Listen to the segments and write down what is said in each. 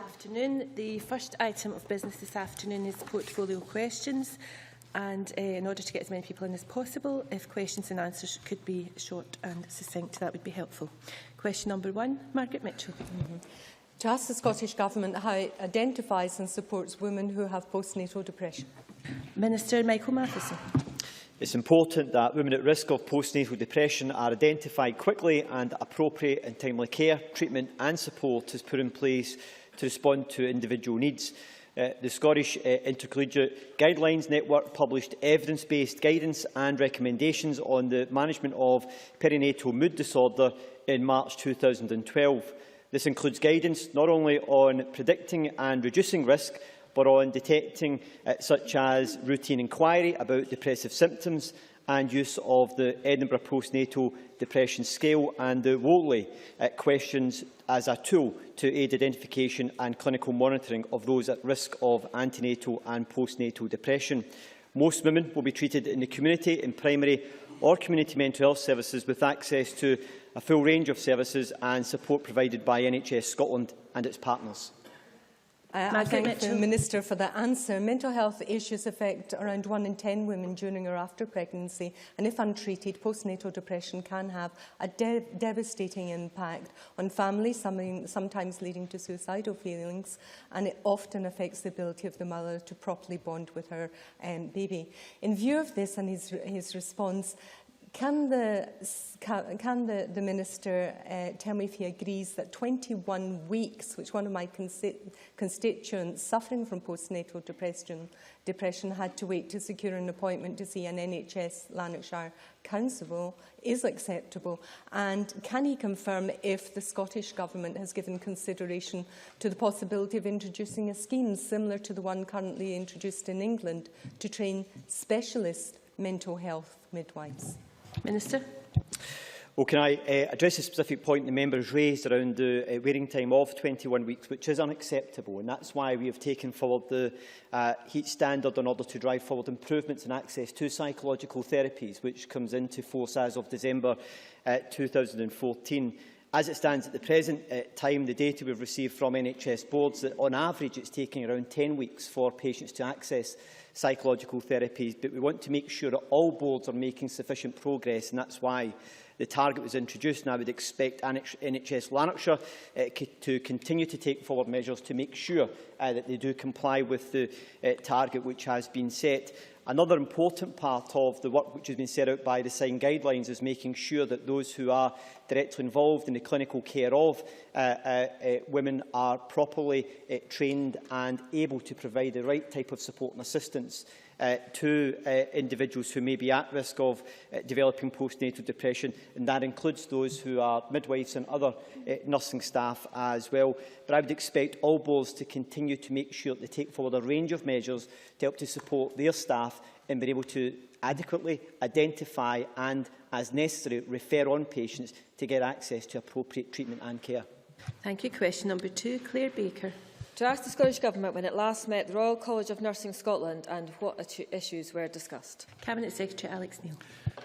afternoon. The first item of business this afternoon is portfolio questions. And in order to get as many people in as possible, if questions and answers could be short and succinct, that would be helpful. Question number 1, Margaret Mitchell. To ask the Scottish Government how it identifies and supports women who have postnatal depression. Minister Michael Matheson. It's important that women at risk of postnatal depression are identified quickly and appropriate and timely care, treatment and support is put in place to respond to individual needs. The Scottish Intercollegiate Guidelines Network published evidence-based guidance and recommendations on the management of perinatal mood disorder in March 2012. This includes guidance not only on predicting and reducing risk, but on detecting such as routine inquiry about depressive symptoms and use of the Edinburgh Postnatal Depression Scale and the Wolseley questions as a tool to aid identification and clinical monitoring of those at risk of antenatal and postnatal depression. Most women will be treated in the community, in primary or community mental health services, with access to a full range of services and support provided by NHS Scotland and its partners. I thank the Minister for that answer. Mental health issues affect around 1 in 10 women during or after pregnancy, and if untreated, postnatal depression can have a devastating impact on families, sometimes leading to suicidal feelings, and it often affects the ability of the mother to properly bond with her baby. In view of this and his response, can the Minister tell me if he agrees that 21 weeks, which one of my constituents suffering from postnatal depression had to wait to secure an appointment to see an NHS Lanarkshire Constable, is acceptable? And can he confirm if the Scottish Government has given consideration to the possibility of introducing a scheme similar to the one currently introduced in England to train specialist mental health midwives? Minister. Well, can I address a specific point the member has raised around the waiting time of 21 weeks, which is unacceptable, and that's why we have taken forward the HEAT standard in order to drive forward improvements in access to psychological therapies, which comes into force as of December 2014. As it stands at the present time, the data we've received from NHS boards that on average it's taking around 10 weeks for patients to access psychological therapies, but we want to make sure that all boards are making sufficient progress, and that's why the target was introduced, and I would expect NHS Lanarkshire to continue to take forward measures to make sure that they do comply with the target which has been set. Another important part of the work which has been set out by the SIGN guidelines is making sure that those who are directly involved in the clinical care of women are properly trained and able to provide the right type of support and assistance to individuals who may be at risk of developing postnatal depression, and that includes those who are midwives and other nursing staff as well. But I would expect all boards to continue to make sure that they take forward a range of measures to help to support their staff in being able to adequately identify and, as necessary, refer on patients to get access to appropriate treatment and care. Thank you. Question number 2, Claire Baker. To ask the Scottish Government when it last met the Royal College of Nursing Scotland and what issues were discussed. Cabinet Secretary Alex Neil.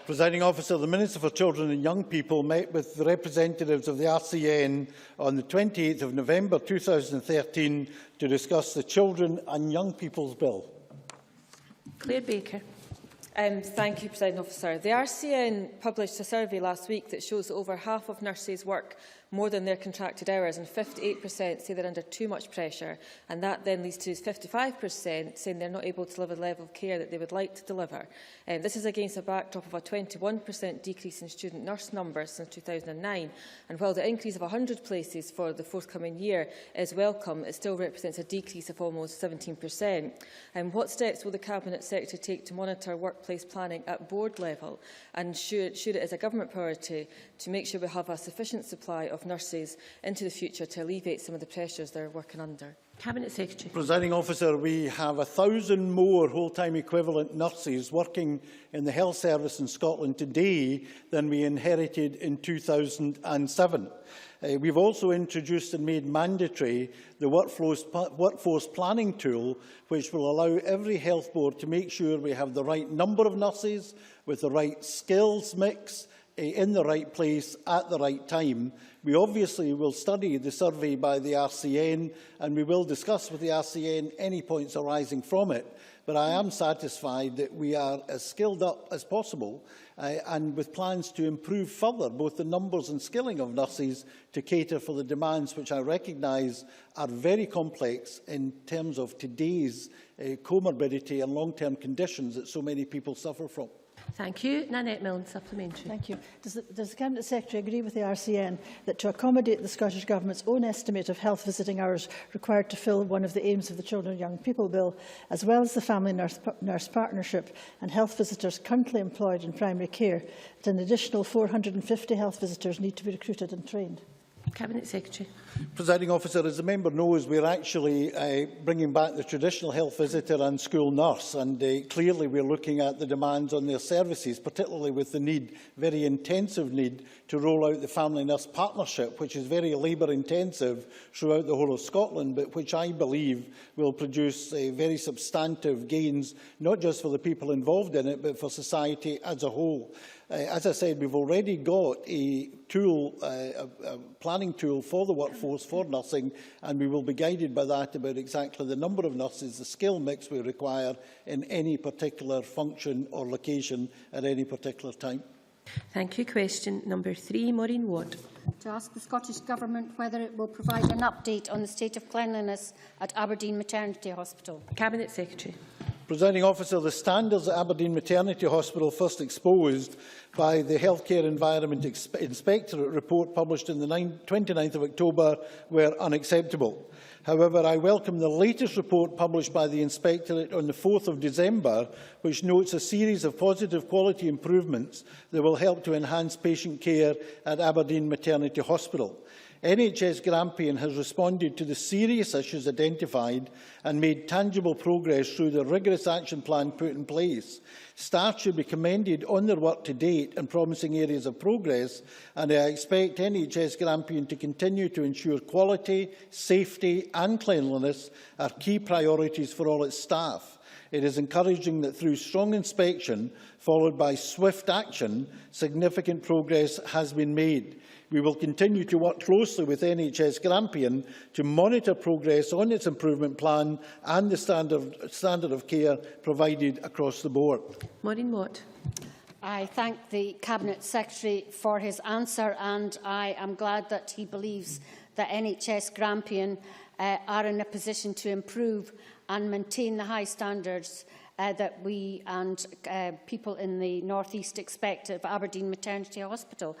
Presiding Officer, the Minister for Children and Young People met with the representatives of the RCN on the 28th of November 2013 to discuss the Children and Young People's Bill. Claire Baker. Thank you, Presiding Officer. The RCN published a survey last week that shows that over half of nurses work more than their contracted hours, and 58% say they're under too much pressure, and that then leads to 55% saying they're not able to deliver the level of care that they would like to deliver. This is against a backdrop of a 21% decrease in student nurse numbers since 2009, and while the increase of 100 places for the forthcoming year is welcome, it still represents a decrease of almost 17%. What steps will the Cabinet Secretary take to monitor workplace planning at board level, and should it as a government priority to make sure we have a sufficient supply of nurses into the future to alleviate some of the pressures they're working under? Cabinet Secretary. Presiding Officer, we have 1,000 more whole-time equivalent nurses working in the health service in Scotland today than we inherited in 2007. We've also introduced and made mandatory the workforce planning tool, which will allow every health board to make sure we have the right number of nurses with the right skills mix in the right place at the right time. We obviously will study the survey by the RCN, and we will discuss with the RCN any points arising from it. But I am satisfied that we are as skilled up as possible and with plans to improve further both the numbers and skilling of nurses to cater for the demands which I recognise are very complex in terms of today's comorbidity and long-term conditions that so many people suffer from. Thank you. Nanette Milne, supplementary. Thank you. Does the Cabinet Secretary agree with the RCN that to accommodate the Scottish Government's own estimate of health visiting hours required to fill one of the aims of the Children and Young People Bill, as well as the Family Nurse Partnership and health visitors currently employed in primary care, that an additional 450 health visitors need to be recruited and trained? Cabinet Secretary. Presiding Officer, as the member knows, we're actually bringing back the traditional health visitor and school nurse, and clearly we're looking at the demands on their services, particularly with the need, very intensive need, to roll out the Family Nurse Partnership, which is very labour intensive throughout the whole of Scotland, but which I believe will produce very substantive gains, not just for the people involved in it, but for society as a whole. As I said, we've already got a tool, a planning tool for the workforce for nursing, and we will be guided by that about exactly the number of nurses, the skill mix we require in any particular function or location at any particular time. Thank you. Question number 3, Maureen Watt. To ask the Scottish Government whether it will provide an update on the state of cleanliness at Aberdeen Maternity Hospital. Cabinet Secretary. Presiding Officer, the standards at Aberdeen Maternity Hospital, first exposed by the Healthcare Environment Inspectorate report published on the 29th of October, were unacceptable. However, I welcome the latest report published by the Inspectorate on the 4th of December, which notes a series of positive quality improvements that will help to enhance patient care at Aberdeen Maternity Hospital. NHS Grampian has responded to the serious issues identified and made tangible progress through the rigorous action plan put in place. Staff should be commended on their work to date and promising areas of progress, and I expect NHS Grampian to continue to ensure quality, safety and cleanliness are key priorities for all its staff. It is encouraging that through strong inspection, followed by swift action, significant progress has been made. We will continue to work closely with NHS Grampian to monitor progress on its improvement plan and the standard of care provided across the board. Maureen Watt. I thank the Cabinet Secretary for his answer, and I am glad that he believes that NHS Grampian are in a position to improve and maintain the high standards that we and people in the North East expect of Aberdeen Maternity Hospital.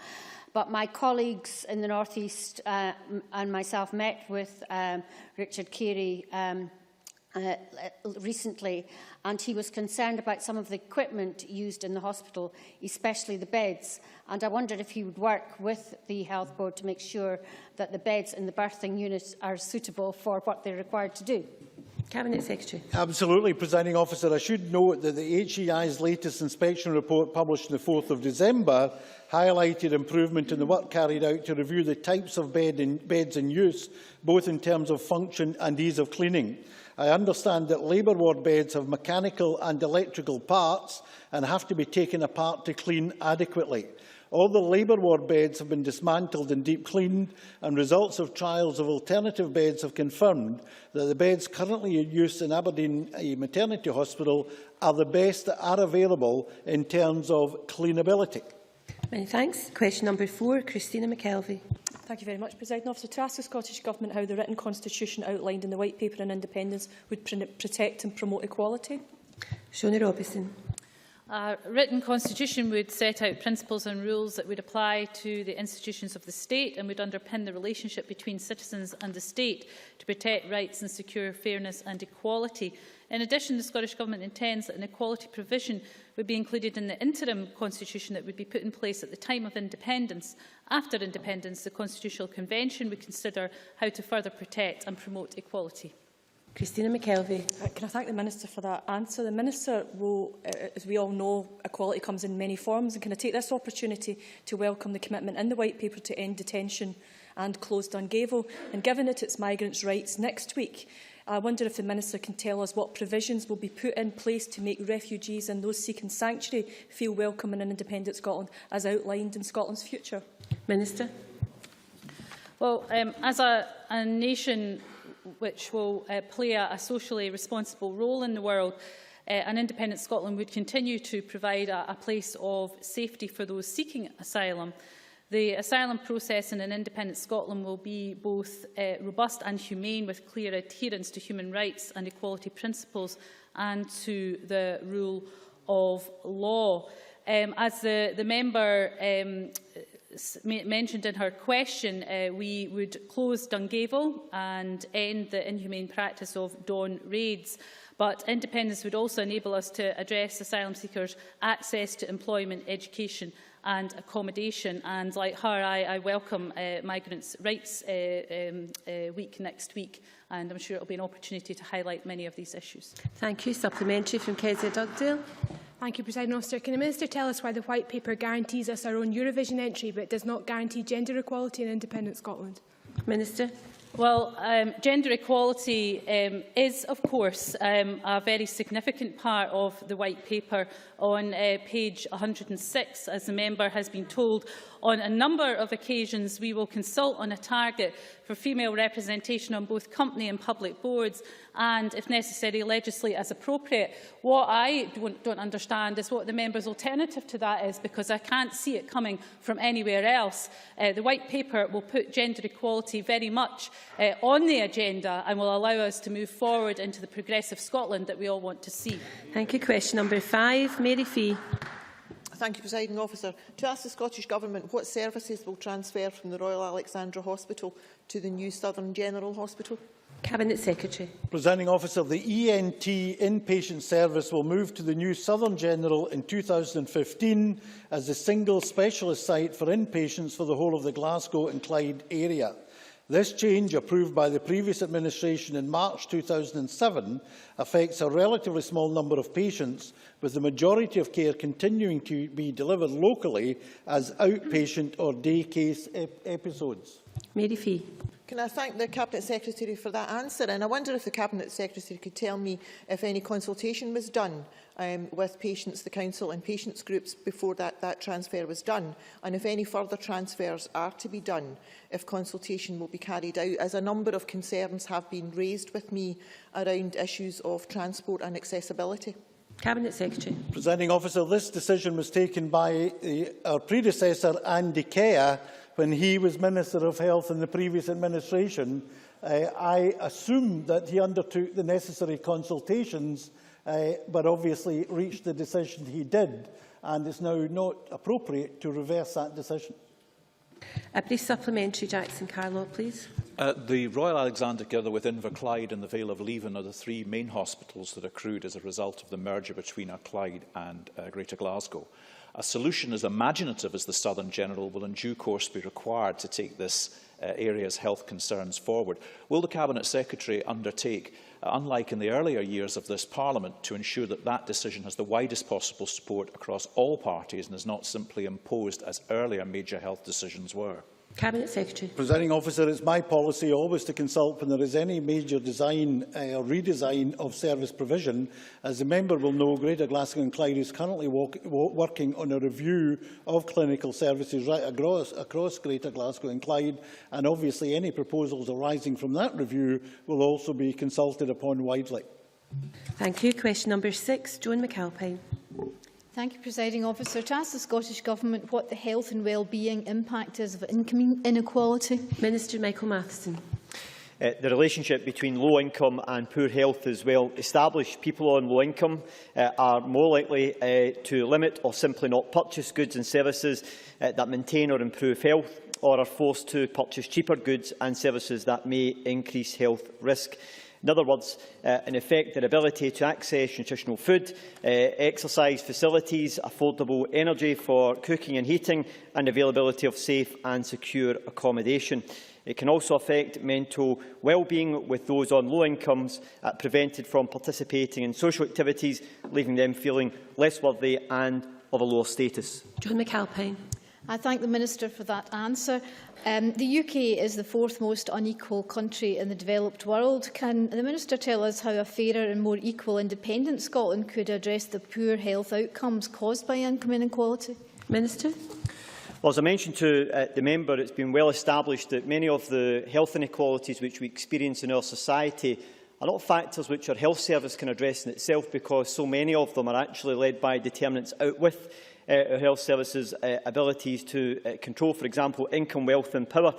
But my colleagues in the North East and myself met with Richard Carey recently, and he was concerned about some of the equipment used in the hospital, especially the beds. And I wondered if he would work with the Health Board to make sure that the beds in the birthing units are suitable for what they're required to do. Cabinet Secretary. Absolutely, Presiding Officer. I should note that the HEI's latest inspection report published on the 4th of December highlighted improvement in the work carried out to review the types of beds in use, both in terms of function and ease of cleaning. I understand that labour ward beds have mechanical and electrical parts and have to be taken apart to clean adequately. All the labour ward beds have been dismantled and deep cleaned, and results of trials of alternative beds have confirmed that the beds currently in use in Aberdeen Maternity Hospital are the best that are available in terms of cleanability. Many thanks. Question number 4, Christina McKelvey. Thank you very much, President Officer. To ask the Scottish Government how the written constitution outlined in the White Paper on Independence would protect and promote equality. Shona Robison. A written constitution would set out principles and rules that would apply to the institutions of the state and would underpin the relationship between citizens and the state to protect rights and secure fairness and equality. In addition, the Scottish Government intends that an equality provision would be included in the interim constitution that would be put in place at the time of independence. After independence, the Constitutional Convention would consider how to further protect and promote equality. Christina McKelvey. Can I thank the Minister for that answer? The Minister will, as we all know, equality comes in many forms, and can I take this opportunity to welcome the commitment in the White Paper to end detention and close Dungavel, and given it its migrants' rights next week, I wonder if the Minister can tell us what provisions will be put in place to make refugees and those seeking sanctuary feel welcome in an independent Scotland, as outlined in Scotland's future. Minister. Well, as a nation which will play a socially responsible role in the world, an independent Scotland would continue to provide a place of safety for those seeking asylum. The asylum process in an independent Scotland will be both robust and humane, with clear adherence to human rights and equality principles and to the rule of law. As the member mentioned in her question, we would close Dungavel and end the inhumane practice of dawn raids. But independence would also enable us to address asylum seekers' access to employment, education and accommodation. And like her, I welcome Migrants' Rights Week next week, and I'm sure it will be an opportunity to highlight many of these issues. Thank you. Supplementary from Kezia Dugdale. Thank you, Presiding Officer. Can the Minister tell us why the White Paper guarantees us our own Eurovision entry but does not guarantee gender equality in independent Scotland? Minister. Well, gender equality is, of course, a very significant part of the White Paper. On page 106, as the member has been told, on a number of occasions we will consult on a target for female representation on both company and public boards and, if necessary, legislate as appropriate. What I don't understand is what the member's alternative to that is, because I can't see it coming from anywhere else. The White Paper will put gender equality very much on the agenda and will allow us to move forward into the progressive Scotland that we all want to see. Thank you. Question number 5, Mary Fee. Thank you, Presiding Officer. To ask the Scottish Government what services will transfer from the Royal Alexandra Hospital to the new Southern General Hospital. Cabinet Secretary. Presiding Officer, the ENT inpatient service will move to the new Southern General in 2015 as the single specialist site for inpatients for the whole of the Glasgow and Clyde area. This change, approved by the previous administration in March 2007, affects a relatively small number of patients, with the majority of care continuing to be delivered locally as outpatient or day case episodes. Mary Fee. Can I thank the Cabinet Secretary for that answer? And I wonder if the Cabinet Secretary could tell me if any consultation was done with patients, the Council and patients groups before that transfer was done, and if any further transfers are to be done, if consultation will be carried out, as a number of concerns have been raised with me around issues of transport and accessibility. Cabinet Secretary. Presiding Officer, this decision was taken by our predecessor, Andy Kerr, when he was Minister of Health in the previous administration. I assume that he undertook the necessary consultations, but obviously reached the decision he did, and it's now not appropriate to reverse that decision. A brief supplementary, Jackson Carlaw, please. The Royal Alexandra, together with Inverclyde and the Vale of Leven, are the 3 main hospitals that accrued as a result of the merger between Clyde and Greater Glasgow. A solution as imaginative as the Southern General will in due course be required to take this area's health concerns forward. Will the Cabinet Secretary undertake, unlike in the earlier years of this Parliament, to ensure that that decision has the widest possible support across all parties and is not simply imposed as earlier major health decisions were? Cabinet Secretary. Presiding Officer, it's my policy always to consult when there is any major design or redesign of service provision. As the member will know, Greater Glasgow and Clyde is currently working on a review of clinical services right across Greater Glasgow and Clyde, and obviously any proposals arising from that review will also be consulted upon widely. Thank you. Question number 6, Joan McAlpine. Thank you, Presiding Officer. To ask the Scottish Government what the health and well-being impact is of income inequality. Minister Michael Matheson. The relationship between low income and poor health is well established. People on low income are more likely to limit or simply not purchase goods and services that maintain or improve health, or are forced to purchase cheaper goods and services that may increase health risk. In other words, in effect, their ability to access nutritional food, exercise facilities, affordable energy for cooking and heating, and availability of safe and secure accommodation. It can also affect mental well-being, with those on low incomes prevented from participating in social activities, leaving them feeling less worthy and of a lower status. Joan McAlpine. I thank the Minister for that answer. The UK is the fourth most unequal country in the developed world. Can the Minister tell us how a fairer and more equal independent Scotland could address the poor health outcomes caused by income inequality? Minister. Well, as I mentioned to the member, it's been well established that many of the health inequalities which we experience in our society are not factors which our health service can address in itself, because so many of them are actually led by determinants out with our health services' abilities to control. For example, income, wealth and power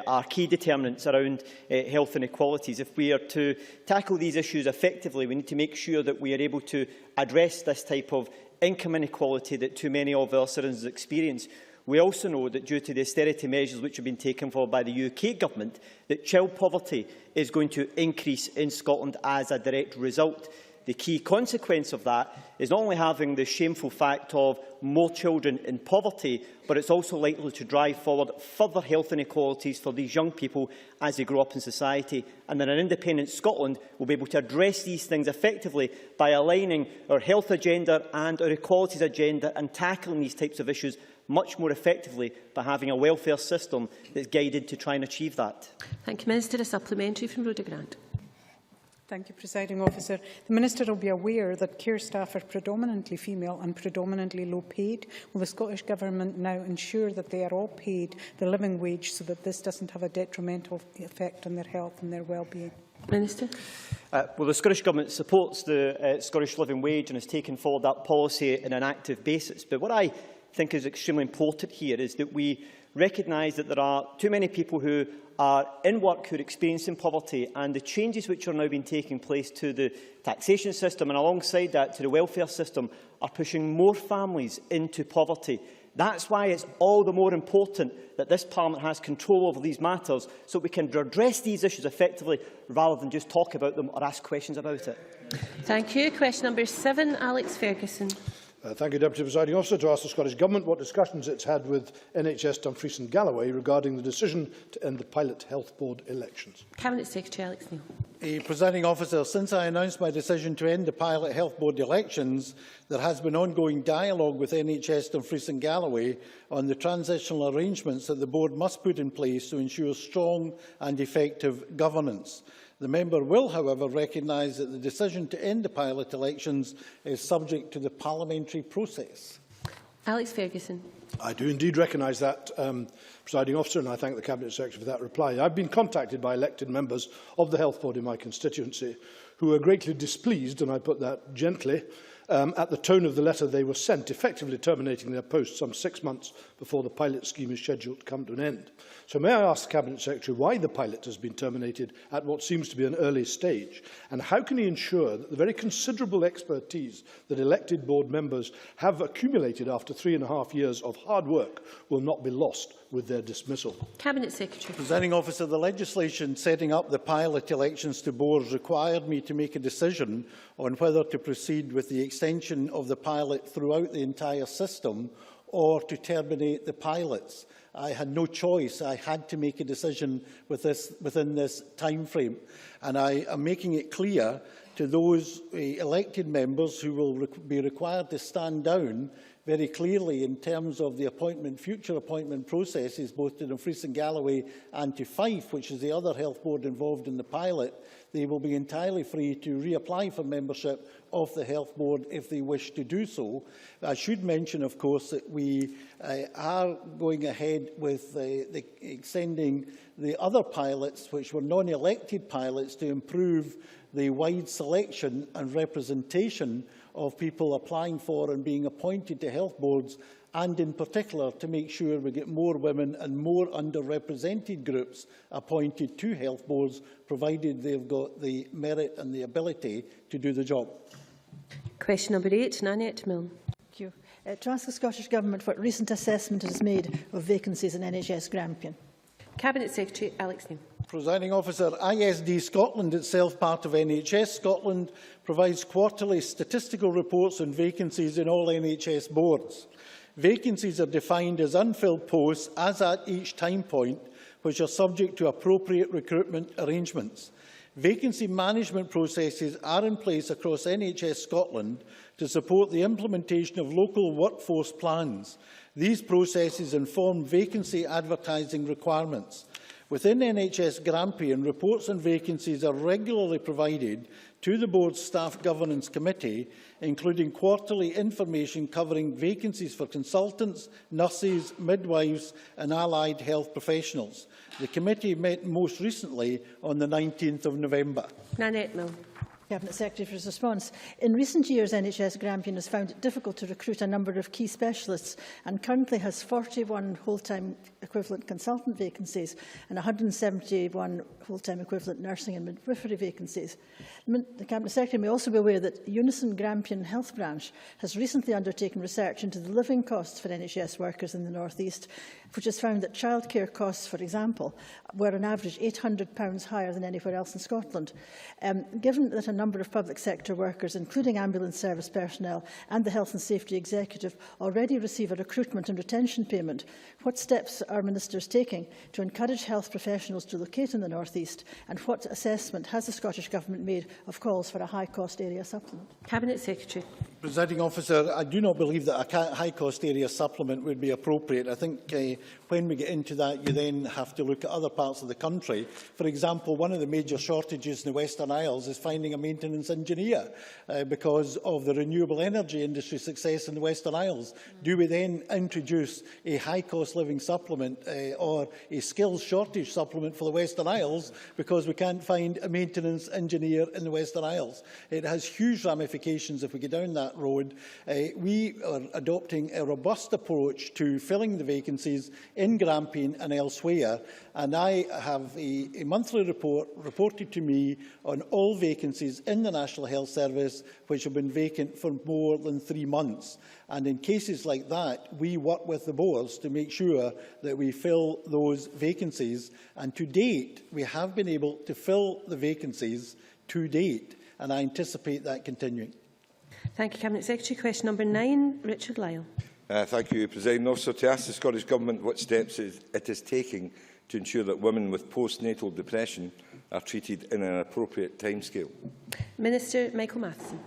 are key determinants around health inequalities. If we are to tackle these issues effectively, we need to make sure that we are able to address this type of income inequality that too many of our citizens experience. We also know that due to the austerity measures which have been taken forward by the UK Government, that child poverty is going to increase in Scotland as a direct result. The key consequence of that is not only having the shameful fact of more children in poverty, but it's also likely to drive forward further health inequalities for these young people as they grow up in society. And then an independent Scotland will be able to address these things effectively by aligning our health agenda and our equalities agenda and tackling these types of issues much more effectively by having a welfare system that's guided to try and achieve that. Thank you, Minister. A supplementary from Rhoda Grant. Thank you, Presiding Officer. The Minister will be aware that care staff are predominantly female and predominantly low paid. Will the Scottish Government now ensure that they are all paid the living wage so that this doesn't have a detrimental effect on their health and their well-being? Minister. Well, the Scottish Government supports the Scottish Living Wage and has taken forward that policy on an active basis. But what I think is extremely important here is that we recognise that there are too many people who are in work who are experiencing poverty, and the changes which are now being taking place to the taxation system and alongside that to the welfare system are pushing more families into poverty. That's why it's all the more important that this Parliament has control over these matters so we can address these issues effectively rather than just talk about them or ask questions about it. Thank you. Question number 7, Alex Ferguson. Thank you, Deputy Presiding Officer. To ask the Scottish Government what discussions it's had with NHS Dumfries and Galloway regarding the decision to end the pilot health board elections. Cabinet Secretary Alex Neil. Presiding Officer, since I announced my decision to end the pilot health board elections, there has been ongoing dialogue with NHS Dumfries and Galloway on the transitional arrangements that the board must put in place to ensure strong and effective governance. The member will, however, recognise that the decision to end the pilot elections is subject to the parliamentary process. Alex Ferguson. I do indeed recognise that, Presiding Officer, and I thank the Cabinet Secretary for that reply. I've been contacted by elected members of the Health Board in my constituency who are greatly displeased, and I put that gently, at the tone of the letter they were sent, effectively terminating their posts some 6 months before the pilot scheme is scheduled to come to an end. So may I ask the Cabinet Secretary why the pilot has been terminated at what seems to be an early stage, and how can he ensure that the very considerable expertise that elected board members have accumulated after 3.5 years of hard work will not be lost with their dismissal? Cabinet Secretary. Presiding Officer, the legislation setting up the pilot elections to boards required me to make a decision on whether to proceed with the extension of the pilot throughout the entire system or to terminate the pilots. I had no choice. I had to make a decision within this time frame. And I am making it clear to those elected members who will be required to stand down very clearly in terms of the future appointment processes, both to Dumfries and Galloway and to Fife, which is the other health board involved in the pilot. They will be entirely free to reapply for membership of the health board if they wish to do so. I should mention, of course, that we are going ahead with extending the other pilots, which were non-elected pilots, to improve the wide selection and representation of people applying for and being appointed to health boards, and in particular to make sure we get more women and more underrepresented groups appointed to health boards, provided they've got the merit and the ability to do the job. Question number 8, Nanette Milne. Thank you. To ask the Scottish Government what recent assessment it has made of vacancies in NHS Grampian. Cabinet Secretary Alex Neil. Presiding Officer, ISD Scotland, itself part of NHS Scotland, provides quarterly statistical reports on vacancies in all NHS boards. Vacancies are defined as unfilled posts as at each time point, which are subject to appropriate recruitment arrangements. Vacancy management processes are in place across NHS Scotland to support the implementation of local workforce plans. These processes inform vacancy advertising requirements. Within NHS Grampian, reports on vacancies are regularly provided to the Board's Staff Governance Committee, including quarterly information covering vacancies for consultants, nurses, midwives and allied health professionals. The committee met most recently on the 19th of November. Nanette Mill. Cabinet Secretary for his response. In recent years, NHS Grampian has found it difficult to recruit a number of key specialists and currently has 41 full-time equivalent consultant vacancies and 171 full-time equivalent nursing and midwifery vacancies. The Cabinet Secretary may also be aware that Unison Grampian Health Branch has recently undertaken research into the living costs for NHS workers in the North East, which has found that childcare costs, for example, were on average £800 higher than anywhere else in Scotland. Given that a number of public sector workers, including ambulance service personnel and the Health and Safety Executive, already receive a recruitment and retention payment, what steps are ministers taking to encourage health professionals to locate in the North East, and what assessment has the Scottish Government made of calls for a high-cost area supplement? Cabinet Secretary. Presiding Officer, I do not believe that a high-cost area supplement would be appropriate. I think when we get into that, you then have to look at other parts of the country. For example, one of the major shortages in the Western Isles is finding a maintenance engineer because of the renewable energy industry success in the Western Isles. Do we then introduce a high-cost living supplement or a skills shortage supplement for the Western Isles because we can't find a maintenance engineer in the Western Isles? It has huge ramifications if we go down that road. We are adopting a robust approach to filling the vacancies in Grampian and elsewhere, and I have a monthly report reported to me on all vacancies in the National Health Service which have been vacant for more than 3 months. And in cases like that, we work with the boards to make sure that we fill those vacancies. And to date, we have been able to fill the vacancies to date, and I anticipate that continuing. Thank you, Cabinet Secretary. Question number 9, Richard Lyle. Thank you, Presiding Officer. To ask the Scottish Government what steps it is taking to ensure that women with postnatal depression are treated in an appropriate timescale. Minister Michael Matheson.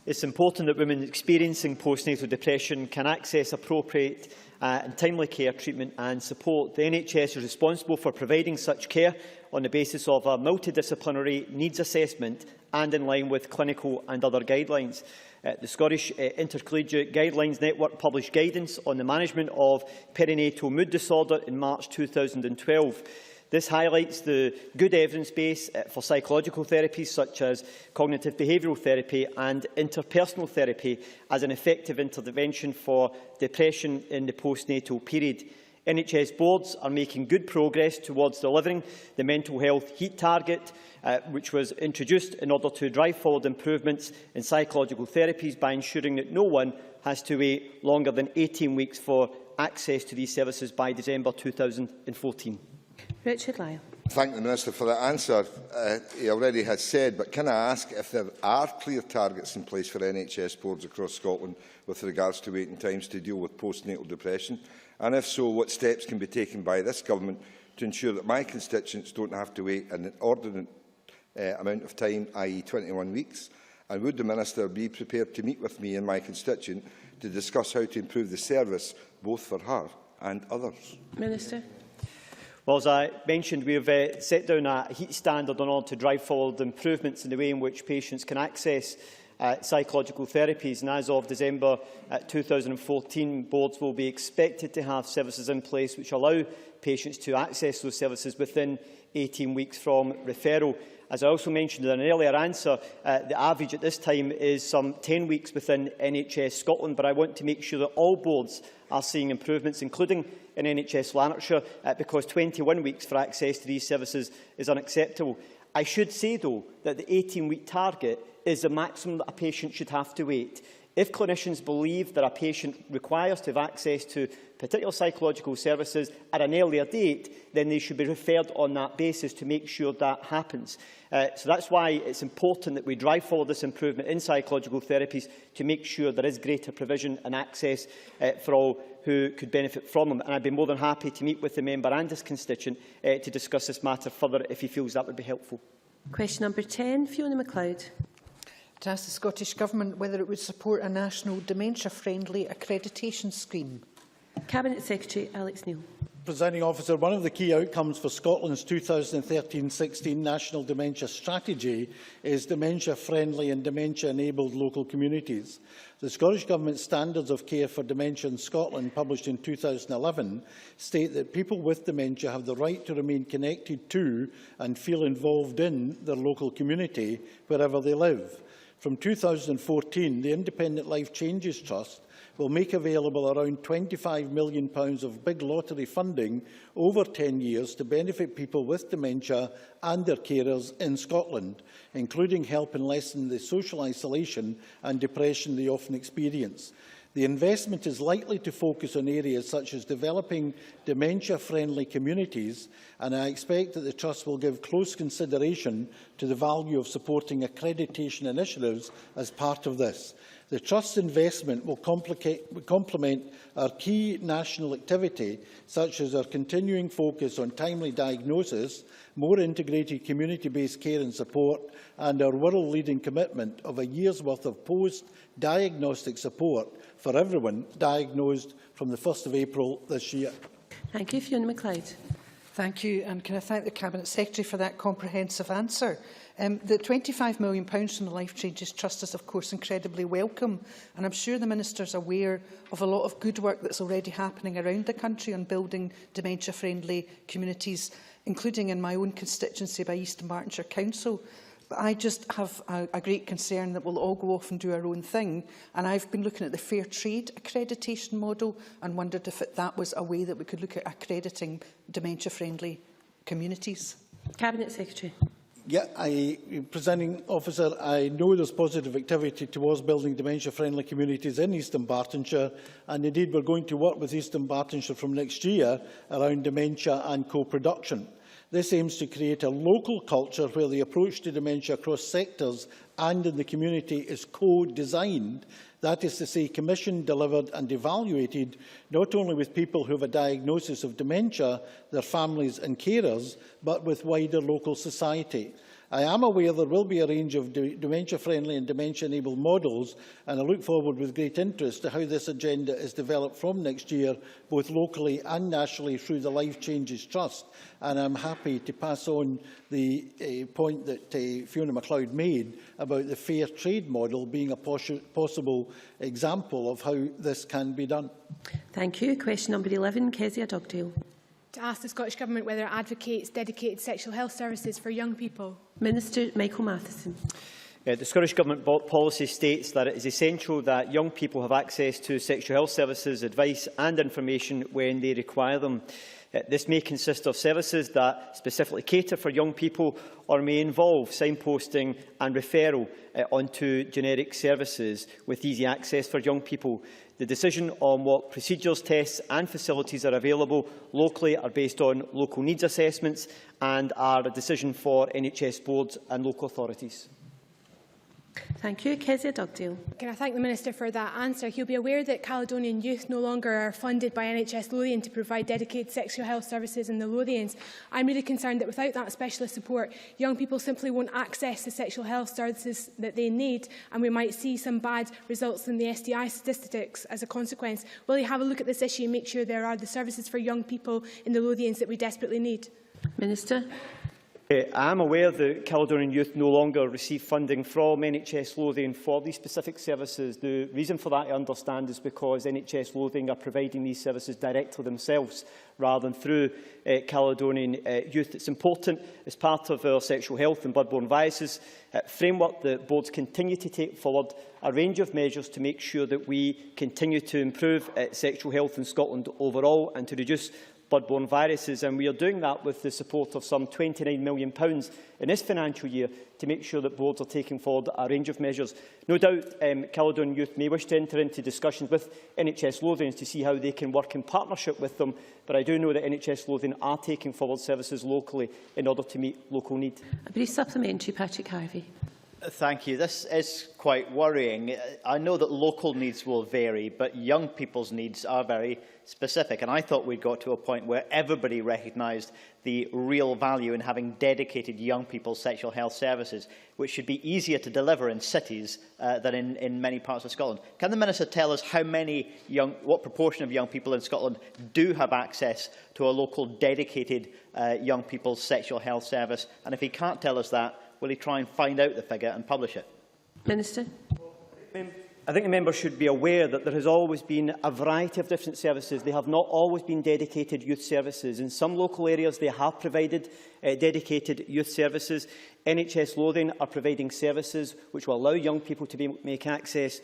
It's important that women experiencing postnatal depression can access appropriate and timely care, treatment and support. The NHS is responsible for providing such care on the basis of a multidisciplinary needs assessment and in line with clinical and other guidelines. The Scottish Intercollegiate Guidelines Network published guidance on the management of perinatal mood disorder in March 2012. This highlights the good evidence base for psychological therapies such as cognitive behavioural therapy and interpersonal therapy as an effective intervention for depression in the postnatal period. NHS boards are making good progress towards delivering the mental health heat target, which was introduced in order to drive forward improvements in psychological therapies by ensuring that no one has to wait longer than 18 weeks for access to these services by December 2014. Richard Lyle. Thank the Minister for that answer. He already has said, but can I ask if there are clear targets in place for NHS boards across Scotland with regards to waiting times to deal with postnatal depression? And if so, what steps can be taken by this Government to ensure that my constituents don't have to wait an inordinate amount of time, i.e. 21 weeks? And would the Minister be prepared to meet with me and my constituent to discuss how to improve the service, both for her and others? Minister. Well, as I mentioned, we have set down a heat standard in order to drive forward improvements in the way in which patients can access psychological therapies. And as of December 2014, boards will be expected to have services in place which allow patients to access those services within 18 weeks from referral. As I also mentioned in an earlier answer, the average at this time is some 10 weeks within NHS Scotland, but I want to make sure that all boards are seeing improvements, including in NHS Lanarkshire, because 21 weeks for access to these services is unacceptable. I should say, though, that the 18-week target is the maximum that a patient should have to wait. If clinicians believe that a patient requires to have access to particular psychological services at an earlier date, then they should be referred on that basis to make sure that happens. So that's why it's important that we drive forward this improvement in psychological therapies to make sure there is greater provision and access for all who could benefit from them. And I'd be more than happy to meet with the member and his constituent to discuss this matter further if he feels that would be helpful. Question number 10, Fiona MacLeod. to ask the Scottish Government whether it would support a national dementia-friendly accreditation scheme. Cabinet Secretary Alex Neil. Presiding Officer, one of the key outcomes for Scotland's 2013-16 National Dementia Strategy is dementia-friendly and dementia-enabled local communities. The Scottish Government Standards of Care for Dementia in Scotland, published in 2011, state that people with dementia have the right to remain connected to and feel involved in their local community wherever they live. From 2014, the Independent Life Changes Trust will make available around £25 million of big lottery funding over 10 years to benefit people with dementia and their carers in Scotland, including helping lessen the social isolation and depression they often experience. The investment is likely to focus on areas such as developing dementia-friendly communities, and I expect that the Trust will give close consideration to the value of supporting accreditation initiatives as part of this. The Trust's investment will complement our key national activity, such as our continuing focus on timely diagnosis, more integrated community-based care and support, and our world-leading commitment of a year's worth of post-diagnostic support for everyone diagnosed from the 1st of April this year. Thank you. Fiona MacLeod. Thank you, and can I thank the Cabinet Secretary for that comprehensive answer. The £25 million from the Life Changes Trust is, of course, incredibly welcome, and I'm sure the Minister is aware of a lot of good work that's already happening around the country on building dementia-friendly communities, including in my own constituency by East Bartonshire Council. But I just have a great concern that we'll all go off and do our own thing, and I've been looking at the Fair Trade accreditation model and wondered if that was a way that we could look at accrediting dementia-friendly communities. Cabinet Secretary. Yeah, Presiding Officer, I know there's positive activity towards building dementia-friendly communities in Eastern Bartonshire, and indeed we're going to work with Eastern Bartonshire from next year around dementia and co-production. This aims to create a local culture where the approach to dementia across sectors and in the community is co-designed, that is to say, commissioned, delivered and evaluated not only with people who have a diagnosis of dementia, their families and carers, but with wider local society. I am aware there will be a range of dementia-friendly and dementia-enabled models, and I look forward with great interest to how this agenda is developed from next year, both locally and nationally through the Life Changes Trust. And I'm happy to pass on the point that Fiona MacLeod made about the fair trade model being a possible example of how this can be done. Thank you. Question number 11, Kezia Dugdale. To ask the Scottish Government whether it advocates dedicated sexual health services for young people. Minister Michael Matheson. The Scottish Government policy states that it is essential that young people have access to sexual health services, advice and information when they require them. This may consist of services that specifically cater for young people or may involve signposting and referral onto generic services with easy access for young people. The decision on what procedures, tests and facilities are available locally are based on local needs assessments and are a decision for NHS boards and local authorities. Thank you. Kezia Dugdale. Can I thank the Minister for that answer? He'll be aware that Caledonian youth no longer are funded by NHS Lothian to provide dedicated sexual health services in the Lothians. I'm really concerned that without that specialist support, young people simply won't access the sexual health services that they need, and we might see some bad results in the STI statistics as a consequence. Will you have a look at this issue and make sure there are the services for young people in the Lothians that we desperately need? Minister. I am aware that Caledonian youth no longer receive funding from NHS Lothian for these specific services. The reason for that, I understand, is because NHS Lothian are providing these services directly themselves rather than through Caledonian youth. It's important, as part of our sexual health and bloodborne viruses framework, that boards continue to take forward a range of measures to make sure that we continue to improve sexual health in Scotland overall and to reduce bloodborne viruses, and we are doing that with the support of some £29 million in this financial year to make sure that boards are taking forward a range of measures. No doubt Caledonian youth may wish to enter into discussions with NHS Lothians to see how they can work in partnership with them, but I do know that NHS Lothian are taking forward services locally in order to meet local need. A brief supplementary, Patrick Harvey. Thank you. This is quite worrying. I know that local needs will vary, but young people's needs are very specific. And I thought we'd got to a point where everybody recognised the real value in having dedicated young people's sexual health services, which should be easier to deliver in cities than in many parts of Scotland. Can the Minister tell us what proportion of young people in Scotland do have access to a local dedicated young people's sexual health service? And if he can't tell us that, will he try and find out the figure and publish it? Minister. I think the member should be aware that there has always been a variety of different services. They have not always been dedicated youth services. In some local areas, they have provided dedicated youth services. NHS Lothian are providing services which will allow young people to make access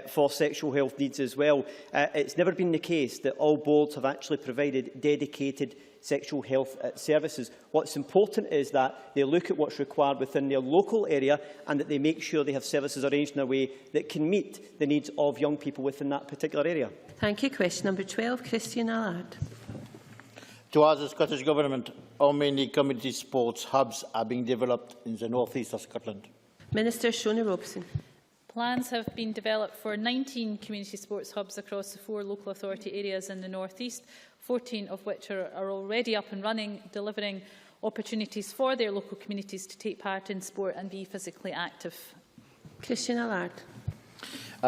for sexual health needs as well. It's never been the case that all boards have actually provided dedicated sexual health services. What's important is that they look at what's required within their local area and that they make sure they have services arranged in a way that can meet the needs of young people within that particular area. Thank you. Question number 12, Christian Allard. To ask the Scottish Government how many community sports hubs are being developed in the north east of Scotland. Minister Shona Robson. Plans have been developed for 19 community sports hubs across the 4 local authority areas in the north east, 14 of which are already up and running, delivering opportunities for their local communities to take part in sport and be physically active. Christian Allard.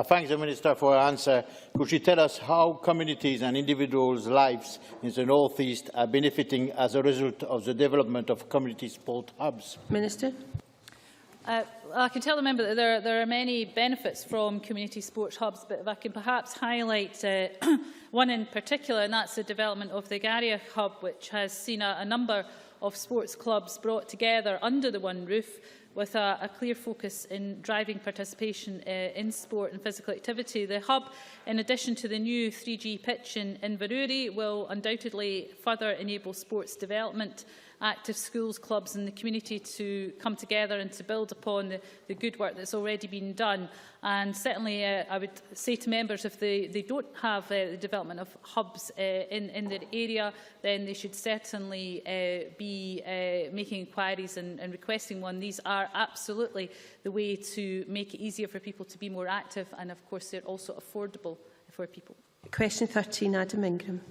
Thank the Minister for her answer. Could she tell us how communities and individuals' lives in the north east are benefiting as a result of the development of community sport hubs? Minister. I can tell the member that there are many benefits from community sports hubs, but if I can perhaps highlight one in particular, and that's the development of the Garia Hub, which has seen a number of sports clubs brought together under the one roof, with a clear focus in driving participation in sport and physical activity. The hub, in addition to the new 3G pitch in Inverurie, will undoubtedly further enable sports development, active schools, clubs and the community to come together and to build upon the good work that's already been done. And certainly I would say to members, if they don't have the development of hubs in their area, then they should certainly be making inquiries and requesting one. These are absolutely the way to make it easier for people to be more active, and of course they're also affordable for people. Question 13, Adam Ingram.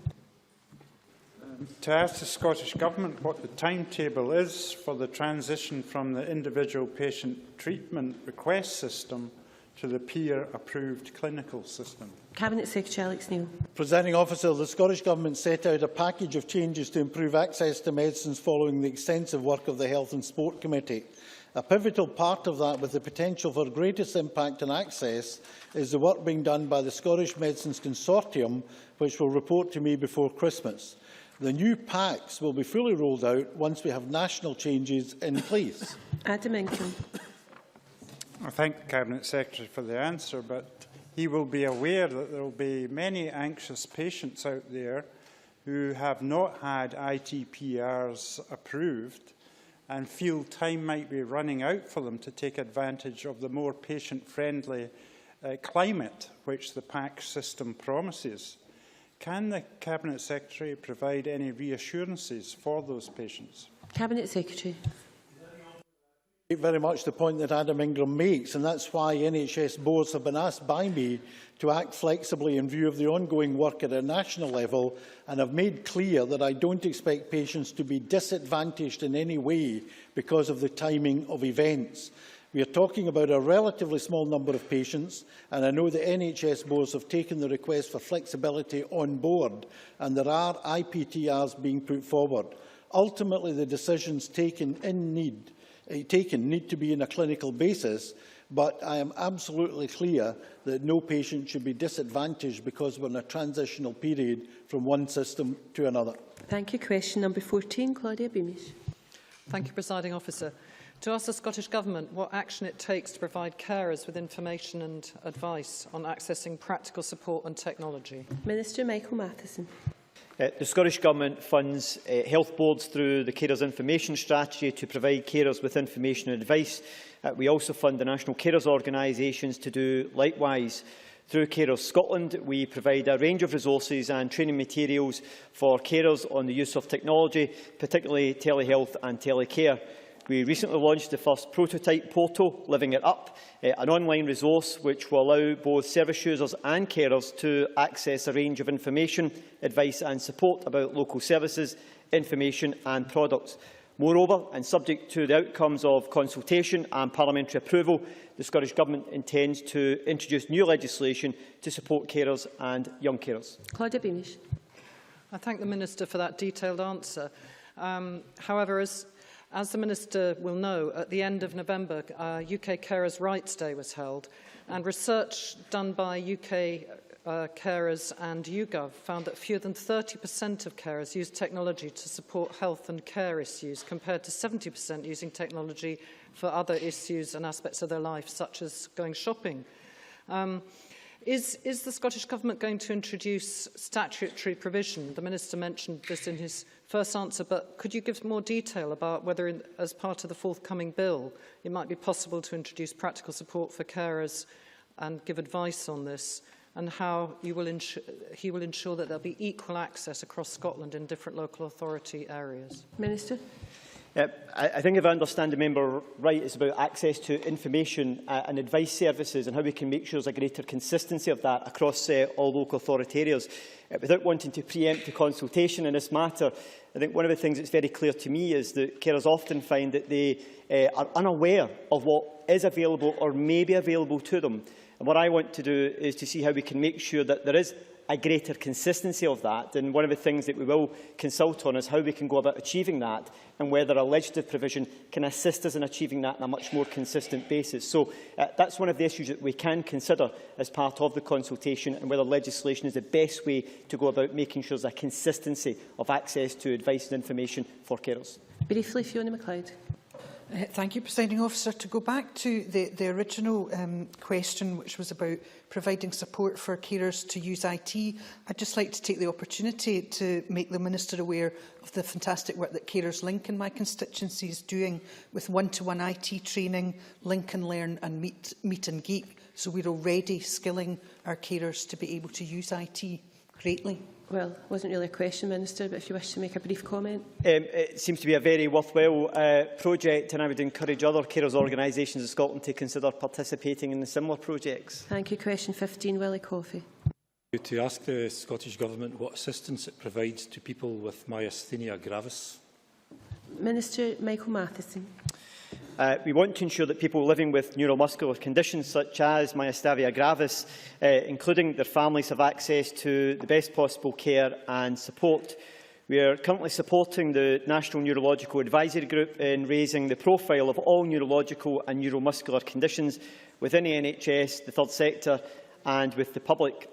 To ask the Scottish Government what the timetable is for the transition from the individual patient treatment request system to the peer-approved clinical system. Cabinet Secretary Alex Neil. Presiding Officer, the Scottish Government set out a package of changes to improve access to medicines following the extensive work of the Health and Sport Committee. A pivotal part of that, with the potential for greatest impact on access, is the work being done by the Scottish Medicines Consortium, which will report to me before Christmas. The new PACs will be fully rolled out once we have national changes in place. Adam Ingram. I thank the Cabinet Secretary for the answer, but he will be aware that there will be many anxious patients out there who have not had ITPRs approved and feel time might be running out for them to take advantage of the more patient-friendly climate which the PAC system promises. Can the Cabinet Secretary provide any reassurances for those patients? Cabinet Secretary. Very much the point that Adam Ingram makes, and that's why NHS boards have been asked by me to act flexibly in view of the ongoing work at a national level, and have made clear that I don't expect patients to be disadvantaged in any way because of the timing of events. We are talking about a relatively small number of patients, and I know the NHS boards have taken the request for flexibility on board, and there are IPTRs being put forward. Ultimately, the decisions taken need to be on a clinical basis, but I am absolutely clear that no patient should be disadvantaged because we're in a transitional period from one system to another. Thank you. Question number 14, Claudia Beamish. Thank you, Presiding Officer. To ask the Scottish Government what action it takes to provide carers with information and advice on accessing practical support and technology. Minister Michael Matheson. The Scottish Government funds health boards through the Carers Information Strategy to provide carers with information and advice. We also fund the national carers organisations to do likewise. Through Carers Scotland, we provide a range of resources and training materials for carers on the use of technology, particularly telehealth and telecare. We recently launched the first prototype portal, Living It Up, an online resource which will allow both service users and carers to access a range of information, advice and support about local services, information and products. Moreover, and subject to the outcomes of consultation and parliamentary approval, the Scottish Government intends to introduce new legislation to support carers and young carers. Claudia Beamish. I thank the Minister for that detailed answer. However, as the Minister will know, at the end of November, UK Carers' Rights Day was held, and research done by UK carers and YouGov found that fewer than 30% of carers use technology to support health and care issues, compared to 70% using technology for other issues and aspects of their life, such as going shopping. Is the Scottish Government going to introduce statutory provision? The Minister mentioned this in his first answer, but could you give more detail about whether, as part of the forthcoming bill, it might be possible to introduce practical support for carers and give advice on this, and how he will ensure that there will be equal access across Scotland in different local authority areas? Minister. I think if I understand the member right, it's about access to information and advice services and how we can make sure there's a greater consistency of that across all local authority areas. Without wanting to preempt the consultation in this matter, I think one of the things that's very clear to me is that carers often find that they are unaware of what is available or may be available to them. And what I want to do is to see how we can make sure that there is a greater consistency of that. And one of the things that we will consult on is how we can go about achieving that, and whether a legislative provision can assist us in achieving that on a much more consistent basis. So that's one of the issues that we can consider as part of the consultation, and whether legislation is the best way to go about making sure there's a consistency of access to advice and information for carers. Briefly, Fiona MacLeod. Thank you, Presiding Officer. To go back to the original question, which was about providing support for carers to use IT, I'd just like to take the opportunity to make the Minister aware of the fantastic work that Carers Link in my constituency is doing with one-to-one IT training, Link and Learn and Meet and Geek. So we're already skilling our carers to be able to use IT greatly. Well, it wasn't really a question, Minister, but if you wish to make a brief comment. It seems to be a very worthwhile project, and I would encourage other carers organisations in Scotland to consider participating in the similar projects. Thank you. Question 15, Willie Coffey. To ask the Scottish Government what assistance it provides to people with myasthenia gravis. Minister Michael Matheson. We want to ensure that people living with neuromuscular conditions such as myasthenia gravis, including their families, have access to the best possible care and support. We are currently supporting the National Neurological Advisory Group in raising the profile of all neurological and neuromuscular conditions within the NHS, the third sector and with the public.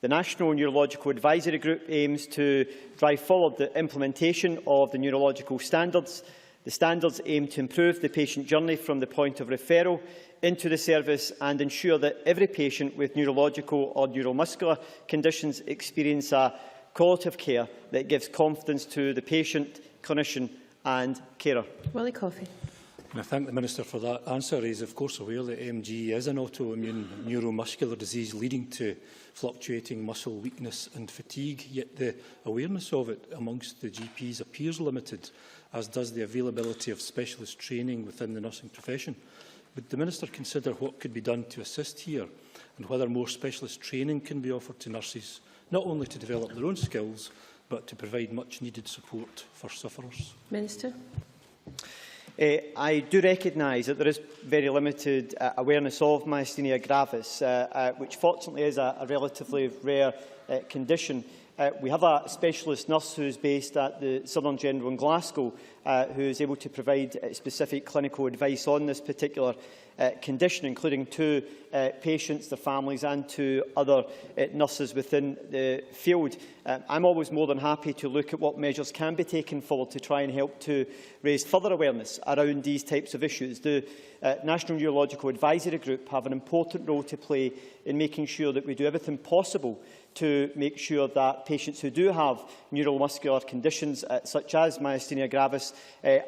The National Neurological Advisory Group aims to drive forward the implementation of the neurological standards. The standards aim to improve the patient journey from the point of referral into the service and ensure that every patient with neurological or neuromuscular conditions experience a quality of care that gives confidence to the patient, clinician and carer. Willie Coffey. And I thank the Minister for that answer. He is of course aware that MG is an autoimmune neuromuscular disease leading to fluctuating muscle weakness and fatigue, yet the awareness of it amongst the GPs appears limited, as does the availability of specialist training within the nursing profession. Would the Minister consider what could be done to assist here, and whether more specialist training can be offered to nurses, not only to develop their own skills, but to provide much needed support for sufferers? Minister. I do recognise that there is very limited awareness of myasthenia gravis, which fortunately is a relatively rare condition. We have a specialist nurse who is based at the Southern General in Glasgow, who is able to provide specific clinical advice on this particular condition, including to patients, their families and to other nurses within the field. I'm always more than happy to look at what measures can be taken forward to try and help to raise further awareness around these types of issues. The National Neurological Advisory Group have an important role to play in making sure that we do everything possible to make sure that patients who do have neuromuscular conditions such as myasthenia gravis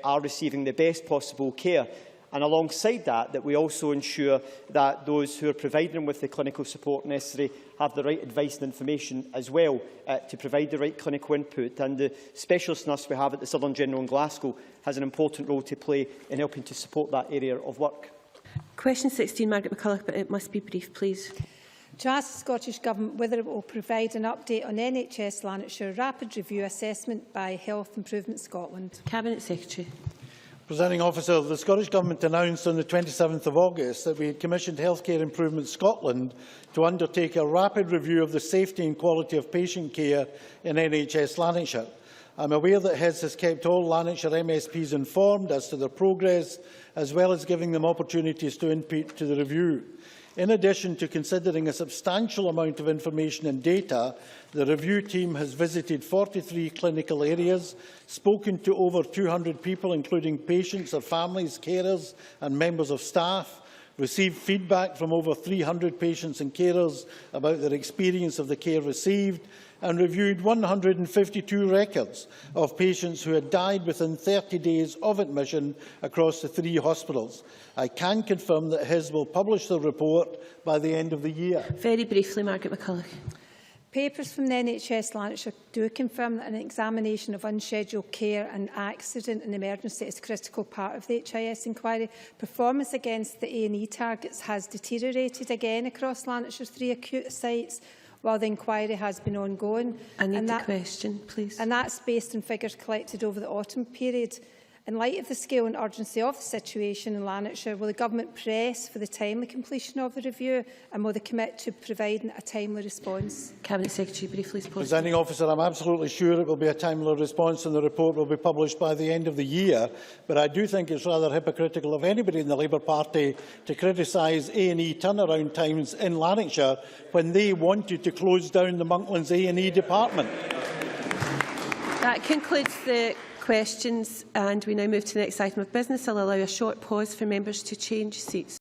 are receiving the best possible care. and alongside that we also ensure that those who are providing them with the clinical support necessary have the right advice and information as well to provide the right clinical input. And the specialist nurse we have at the Southern General in Glasgow has an important role to play in helping to support that area of work. Question 16, Margaret McCulloch, but it must be brief, please. To ask the Scottish Government whether it will provide an update on NHS Lanarkshire rapid review assessment by Health Improvement Scotland. Cabinet Secretary. Presiding Officer, the Scottish Government announced on the 27th of August that we had commissioned Healthcare Improvement Scotland to undertake a rapid review of the safety and quality of patient care in NHS Lanarkshire. I am aware that HES has kept all Lanarkshire MSPs informed as to their progress, as well as giving them opportunities to input to the review. In addition to considering a substantial amount of information and data, the review team has visited 43 clinical areas, spoken to over 200 people, including patients, their families, carers and members of staff, received feedback from over 300 patients and carers about their experience of the care received, and reviewed 152 records of patients who had died within 30 days of admission across the 3 hospitals. I can confirm that HIS will publish the report by the end of the year. Very briefly, Margaret McCulloch. Papers from the NHS Lanarkshire do confirm that an examination of unscheduled care and accident and emergency is a critical part of the HIS inquiry. Performance against the A&E targets has deteriorated again across Lanarkshire's 3 acute sites, while the inquiry has been ongoing. I need the question, please. And that's based on figures collected over the autumn period. In light of the scale and urgency of the situation in Lanarkshire, will the Government press for the timely completion of the review, and will they commit to providing a timely response? Cabinet Secretary, briefly. Presiding Officer, I am absolutely sure it will be a timely response and the report will be published by the end of the year. But I do think it is rather hypocritical of anybody in the Labour Party to criticise A&E turnaround times in Lanarkshire when they wanted to close down the Monklands A&E department. That concludes the questions, and we now move to the next item of business. I'll allow a short pause for members to change seats.